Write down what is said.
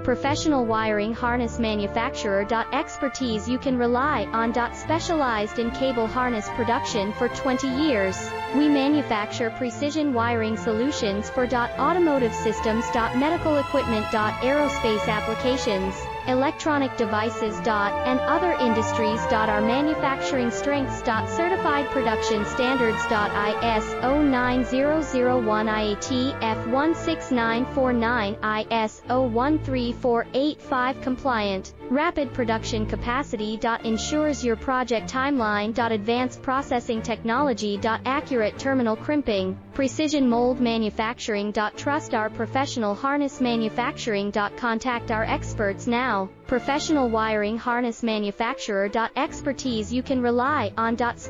Professional wiring harness manufacturer. Expertise you can rely on. Specialized in cable harness production for 20 years. We manufacture precision wiring solutions for automotive systems, medical equipment, aerospace applications, electronic devices, and other industries. Our manufacturing strengths. Certified production standards. ISO 9001 IATF 16949 ISO 13485 compliant. Rapid production capacity. Ensures your project timeline. Advanced processing technology. Accurate terminal crimping. Precision mold manufacturing. Trust our professional harness manufacturing. Contact our experts now. Professional wiring harness manufacturer. Expertise you can rely on. Special